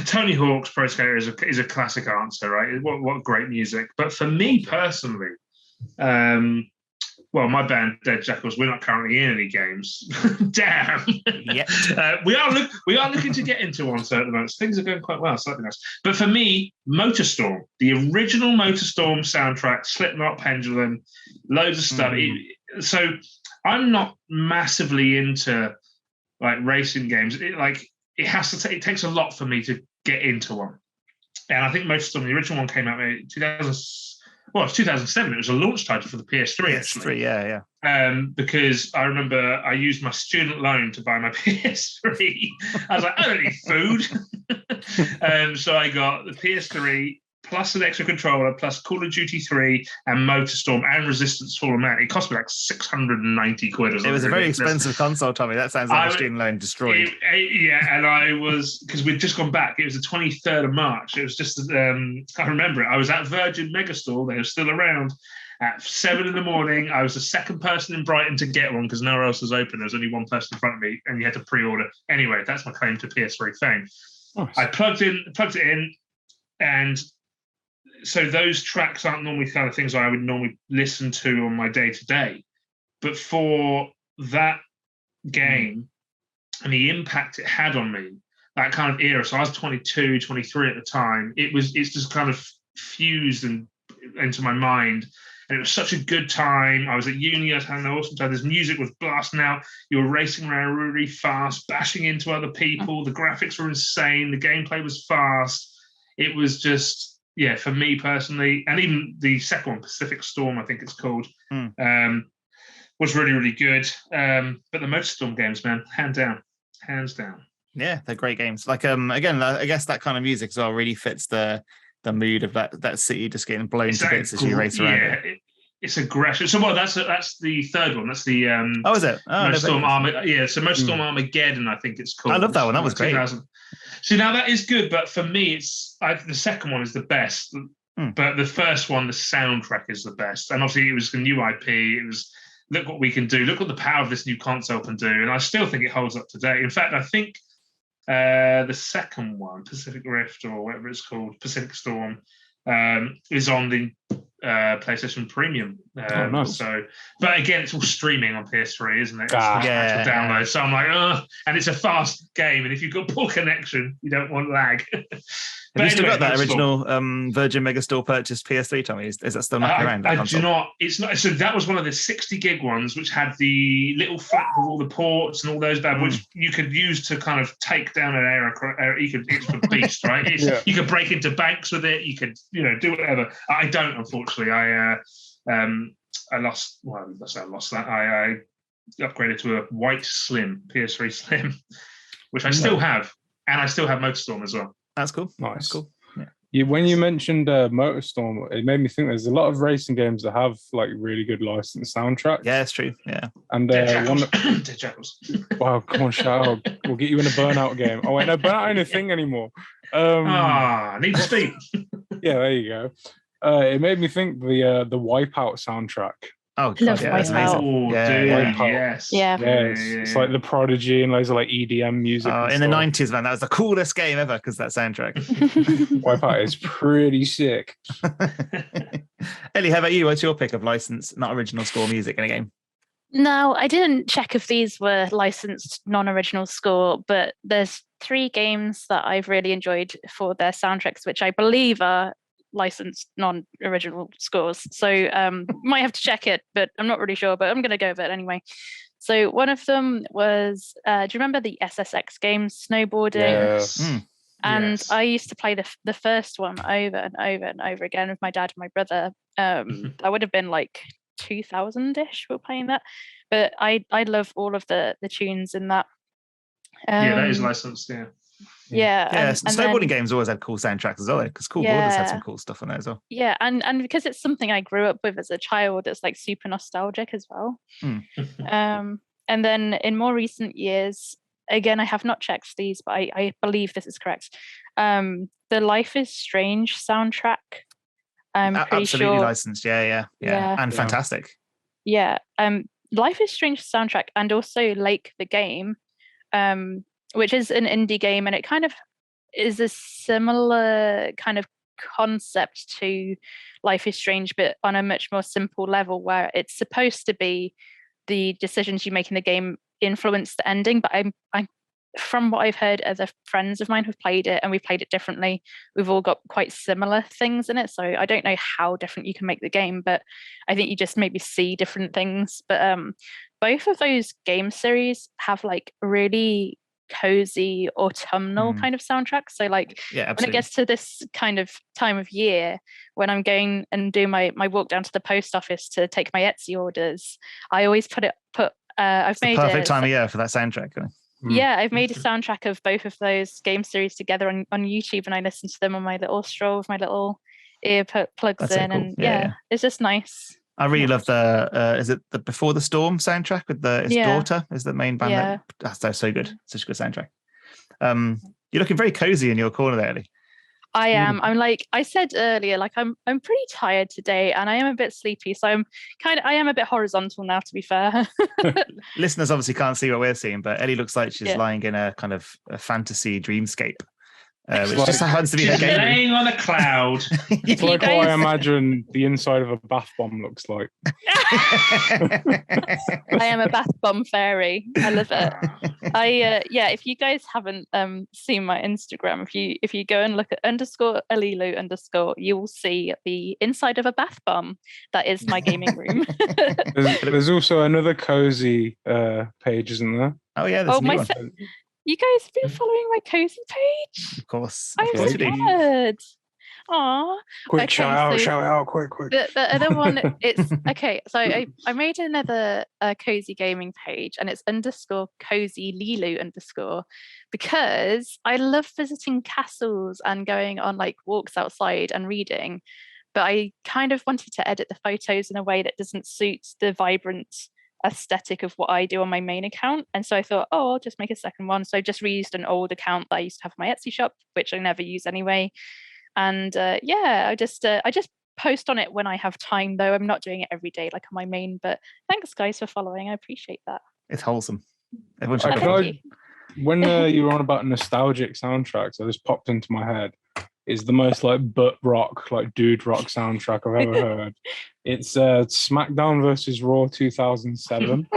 Tony Hawk's Pro Skater is a classic answer, right? What great music. But for me personally, my band Dead Jackals, we're not currently in any games. Damn. Yep. We are looking to get into one. So at the moment, things are going quite well. So that'd be nice. But for me, Motorstorm, the original Motorstorm soundtrack, Slipknot, Pendulum, loads of stuff. So I'm not massively into like racing games. It takes a lot for me to get into one. And I think Motorstorm, the original one, came out in 2007. It was a launch title for the PS3. PS3, yeah. Because I remember I used my student loan to buy my PS3. I was like, I don't need food. So I got the PS3 plus an extra controller plus Call of Duty 3 and Motorstorm and Resistance Fall of Man. It cost me like 690 quid or something. It was a very expensive console, Tommy. That sounds like a student loan destroyed. And I was, because we'd just gone back, it was the 23rd of March. It was just, I remember it. I was at Virgin Megastore. They were still around at 7 in the morning. I was the second person in Brighton to get one because nowhere else was open. There was only one person in front of me and you had to pre-order. Anyway, that's my claim to PS3 fame. Nice. I plugged it in, and so those tracks aren't normally kind of things I would normally listen to on my day-to-day. But for that game and the impact it had on me, that kind of era, so I was 22, 23 at the time, it's just kind of fused into my mind. And it was such a good time. I was at uni, I was having an awesome time. This music was blasting out. You were racing around really fast, bashing into other people. The graphics were insane. The gameplay was fast. It was just... Yeah, for me personally, and even the second one, Pacific Storm, I think it's called, was really, really good. But the Motorstorm games, man, hands hands down. Yeah, they're great games. Like again, I guess that kind of music as well really fits the mood of that city just getting blown to bits as you race around it. It's aggression. So that's the third one. That's the Oh, is it? Oh, Most Storm so Most Storm Armageddon, I think it's called. I love that one. That was great. See, now that is good, but for me, the second one is the best. But the first one, the soundtrack is the best. And obviously, it was a new IP. It was, look what we can do. Look what the power of this new console can do. And I still think it holds up today. In fact, I think the second one, Pacific Rift or whatever it's called, Pacific Storm, is on the PlayStation Premium. Nice. But again, it's all streaming on PS3, isn't it? It's not actual download. So I'm like, and it's a fast game. And if you've got poor connection, you don't want lag. Have you still got that original Virgin Megastore purchased PS3, Tommy? Is that still knocking around? I do not. It's not. So that was one of the 60 gig ones, which had the little flap with all the ports and all those bad, which you could use to kind of take down an air. It's a beast, right? You could break into banks with it. You could, do whatever. I don't, unfortunately. I lost. Well, I lost that. I upgraded to a white Slim PS3 Slim, which I still have, and I still have MotorStorm as well. That's cool. Nice. That's cool. When you mentioned MotorStorm, it made me think there's a lot of racing games that have like really good licensed soundtracks. Yeah, it's true. Yeah. And Dead Jackals. Wow, come on, shout out. We'll get you in a Burnout game. Oh wait, no, Burnout ain't a thing anymore. Need speed. Yeah, there you go. It made me think the Wipeout soundtrack. Oh, God, yeah, that's amazing. Yes. Yeah. It's like The Prodigy and loads of like EDM music. In the 90s, man, that was the coolest game ever because that soundtrack. Wipeout is pretty sick. Ellie, how about you? What's your pick of licensed, not original score music in a game? No, I didn't check if these were licensed non-original score, but there's 3 games that I've really enjoyed for their soundtracks, which I believe are licensed non-original scores. So might have to check it, but I'm not really sure, but I'm going to go with it anyway. So one of them was, do you remember the SSX games, snowboarding? Yes. And I used to play the first one over and over and over again with my dad and my brother. I would have been like 2000-ish we were playing that, but I love all of the tunes in that. That is licensed, Yeah, snowboarding games always had cool soundtracks as well, because Cool Borders had some cool stuff on there as well. Yeah, and because it's something I grew up with as a child, it's like super nostalgic as well. And then in more recent years, again, I have not checked these, but I believe this is correct. The Life is Strange soundtrack. I'm pretty absolutely sure licensed. Yeah, and fantastic. Yeah, Life is Strange soundtrack, and also Lake the game. Which is an indie game, and it kind of is a similar kind of concept to Life is Strange, but on a much more simple level, where it's supposed to be the decisions you make in the game influence the ending. But I'm from what I've heard, other friends of mine who've played it, and we've played it differently, we've all got quite similar things in it. So I don't know how different you can make the game, but I think you just maybe see different things. But both of those game series have like really cozy autumnal kind of soundtrack. So like when it gets to this kind of time of year, when I'm going and do my walk down to the post office to take my Etsy orders, I always I've made the perfect time of year for that soundtrack. Yeah, I've made a soundtrack of both of those game series together on YouTube, and I listen to them on my little stroll with my little ear plugs That's in, so cool. and it's just nice. I really love the is it the Before the Storm soundtrack with his daughter is the main band. That's so good. Such a good soundtrack. You're looking very cozy in your corner there, Ellie. I am. I'm like I said earlier, like I'm pretty tired today, and I am a bit sleepy. So I am a bit horizontal now, to be fair. Listeners obviously can't see what we're seeing, but Ellie looks like she's lying in a kind of a fantasy dreamscape. Which just happens to be her game. Laying on a cloud. It's like how I imagine the inside of a bath bomb looks like. I am a bath bomb fairy. I love it. If you guys haven't seen my Instagram, if you go and look at _Alilu_, you will see the inside of a bath bomb. That is my gaming room. There's also another cozy page, isn't there? Oh yeah, there's a new one. You guys have been following my cozy page? Of course. I'm so good. Aw. Quick, Okay, shout so out, quick. the other one, it's okay. So I made another cozy gaming page, and it's underscore cozy Lilu underscore, because I love visiting castles and going on like walks outside and reading, but I kind of wanted to edit the photos in a way that doesn't suit the vibrant aesthetic of what I do on my main account. And so I thought, oh, I'll just make a second one. So I just reused an old account that I used to have on my Etsy shop, which I never use anyway. And yeah, I just post on it when I have time, though I'm not doing it every day like on my main. But thanks guys for following. I appreciate that. It's wholesome. Everyone should Oh, go thank follow. you. When you were on about nostalgic soundtracks, I just popped into my head. Is the most like butt rock, like dude rock soundtrack I've ever heard. It's SmackDown versus Raw 2007.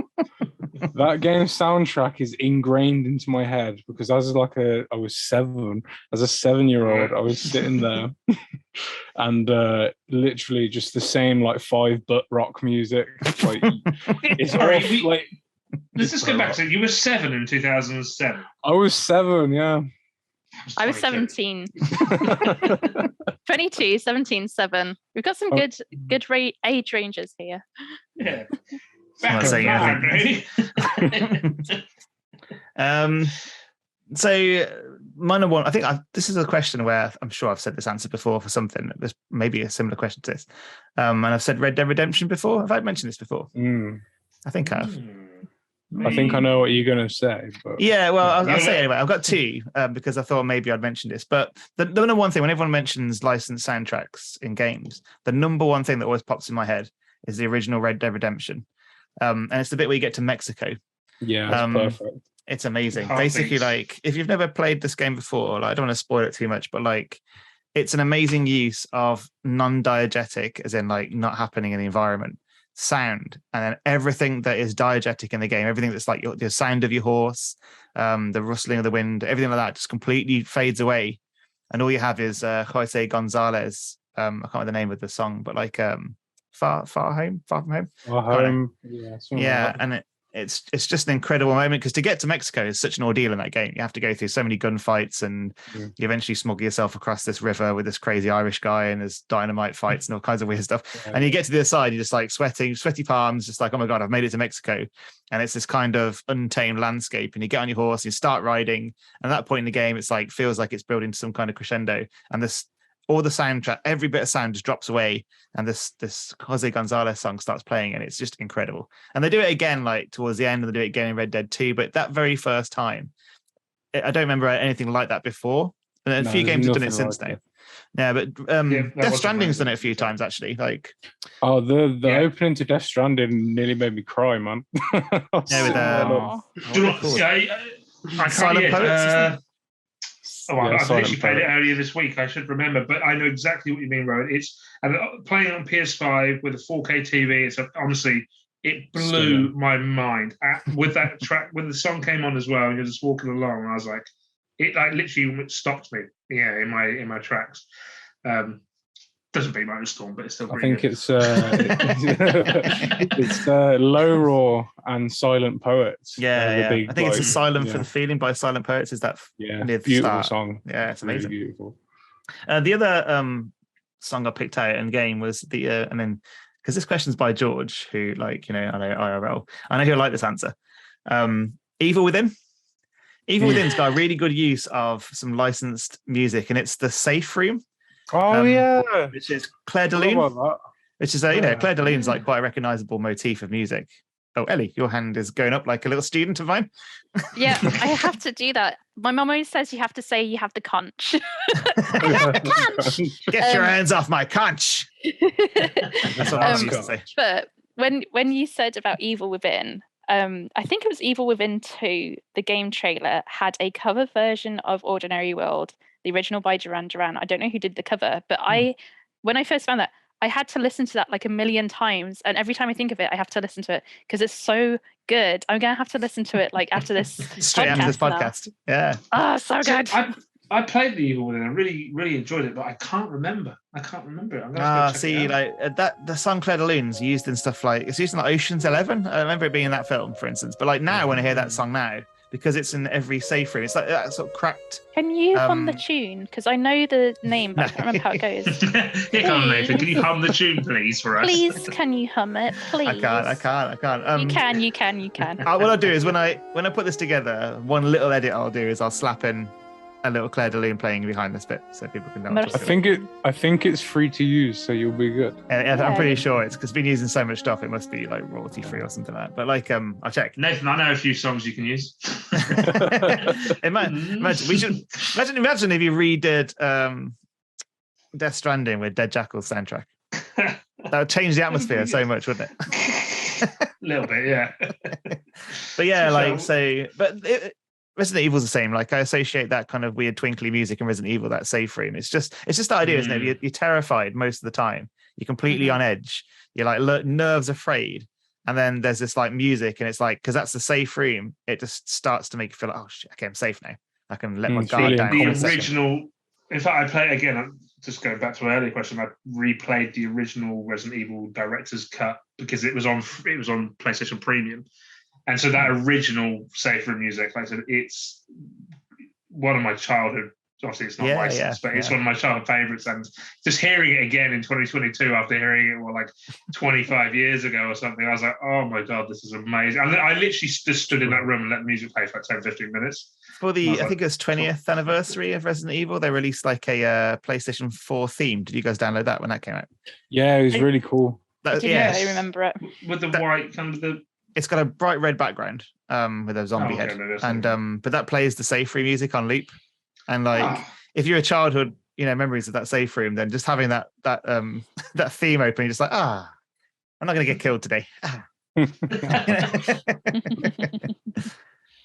That game's soundtrack is ingrained into my head because I was 7. As a 7-year-old, I was sitting there and literally just the same like 5 butt rock music. Like it's Sorry, like. Let's just go back to you were 7 in 2007. I was 7, yeah. I was 17. 22, 17, 7. We've got some good age ranges here. Yeah. I'm not saying anything. So my number one, I think this is a question where I'm sure I've said this answer before for something. There's maybe a similar question to this. And I've said Red Dead Redemption before. Have I mentioned this before? I think I've. I think I know what you're going to say. But yeah, well, I'll say it anyway. I've got 2 because I thought maybe I'd mention this. But the number one thing, when everyone mentions licensed soundtracks in games, the number one thing that always pops in my head is the original Red Dead Redemption. And it's the bit where you get to Mexico. Yeah, it's perfect. It's amazing. Basically, like, if you've never played this game before, like, I don't want to spoil it too much, but like, it's an amazing use of non-diegetic, as in like not happening in the environment, sound, and then everything that is diegetic in the game, everything that's like the sound of your horse, the rustling of the wind, everything like that just completely fades away, and all you have is Jose Gonzalez. I can't remember the name of the song, but like far from home. Yeah, and it's just an incredible moment because to get to Mexico is such an ordeal in that game. You have to go through so many gunfights, and you eventually smuggle yourself across this river with this crazy Irish guy, and there's dynamite fights and all kinds of weird stuff. And you get to the other side, you're just like sweaty palms, just like, oh my God, I've made it to Mexico. And it's this kind of untamed landscape, and you get on your horse, you start riding. And at that point in the game, it's like, feels like it's building to some kind of crescendo. And all the soundtrack, every bit of sound just drops away, and this Jose Gonzalez song starts playing, and it's just incredible. And they do it again, like towards the end, and they do it again in Red Dead 2. But that very first time, I don't remember anything like that before. And a few games have done it since now. Yeah, but Death Stranding's done it a few times actually. Like, the opening to Death Stranding nearly made me cry, man. I Silent Poets. I've literally played it earlier this week. I should remember, but I know exactly what you mean, Rowan. It's playing on PS5 with a 4K TV. Honestly, it blew my mind with that track when the song came on as well. And you're just walking along, and I was like, it like literally stopped me. Yeah, in my tracks. Doesn't beat my own storm, but it's still. I think it's Low Raw and Silent Poets. Yeah. I think it's Asylum for the Feeling by Silent Poets. Is that beautiful song? Yeah, it's amazing. Really beautiful. The other song I picked out in game was the and then because this question's by George, who I know IRL. I know he'll like this answer. Evil Within. Evil Within's got a really good use of some licensed music, and it's the Safe Room. Oh which is Claire de Lune. Which is Claire de Lune's like quite a recognizable motif of music. Oh, Ellie, your hand is going up like a little student of mine. Yeah, I have to do that. My mum always says you have to say you have the conch. I have the conch. Get your hands off my conch. That's what I used to say. But when you said about Evil Within, I think it was Evil Within 2, the game trailer had a cover version of Ordinary World, the original by Duran Duran. I don't know who did the cover, but when I first found that, I had to listen to that like a million times. And every time I think of it, I have to listen to it because it's so good. I'm going to have to listen to it like after this Straight after this podcast. Yeah. Oh, so good. I played the Evil Within. I really, really enjoyed it, but I can't remember. it. I'm going to see, the song Claire de Lune's used in stuff like, it's used in like Ocean's 11. I remember it being in that film, for instance. But like now, when I hear that song now, because it's in every safe room. It's like that sort of cracked. Can you hum the tune? Because I know the name, but I can't remember how it goes. Here come Nathan. Can you hum the tune, please, for us? Please, can you hum it? Please. I can't. You can. What I'll do is when I put this together, one little edit I'll do is I'll slap in a little Claire de Lune playing behind this bit so people can know. What I think it's free to use, so you'll be good. I'm pretty sure it's because been using so much stuff, it must be like royalty free or something like that. But like, I'll check. Nathan, I know a few songs you can use. Imagine if you redid Death Stranding with Dead Jackal's soundtrack. That would change the atmosphere so much, wouldn't it? A little bit, yeah. But yeah, Resident Evil's the same. Like I associate that kind of weird twinkly music in Resident Evil, that safe room. It's just the idea, isn't it? You're terrified most of the time. You're completely on edge. You're like nerves afraid. And then there's this like music, and it's like, because that's the safe room, it just starts to make you feel like, oh shit, okay, I'm safe now. I can let my guard down. The original, in fact, I play again. Just going back to my earlier question, I replayed the original Resident Evil director's cut because it was on PlayStation Premium. And so that original safe room music, like I said, it's one of my childhood. Obviously, it's not licensed, but it's one of my childhood favorites. And just hearing it again in 2022 after hearing it, 25 years ago or something, I was like, oh my God, this is amazing. And I literally just stood in that room and let the music play for like 10, 15 minutes. For the, I think it was 20th anniversary of Resident Evil, they released like a PlayStation 4 theme. Did you guys download that when that came out? Yeah, it was really cool. I remember it. With the white kind of the... It's got a bright red background with a zombie head, and but that plays the safe room music on loop. And like, if you're a childhood, memories of that safe room, then just having that theme open, you're just like, I'm not going to get killed today.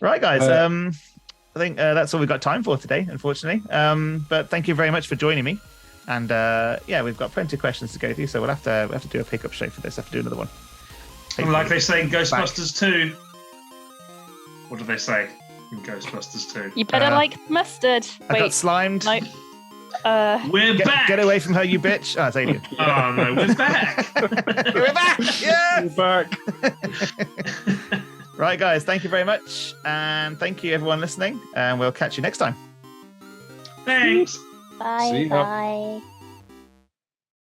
Right, guys. I think that's all we've got time for today, unfortunately. But thank you very much for joining me. And we've got plenty of questions to go through, so we'll have to do a pickup show for this. Have to do another one. Like they say in Ghostbusters 2. What do they say in Ghostbusters 2? You better like mustard. I got slimed. No. We're back. Get away from her, you bitch. Oh, it's Alien. Oh no, we're back. We're back. Yes. We're back. Right, guys. Thank you very much, and thank you everyone listening. And we'll catch you next time. Thanks. Bye. See ya. Bye.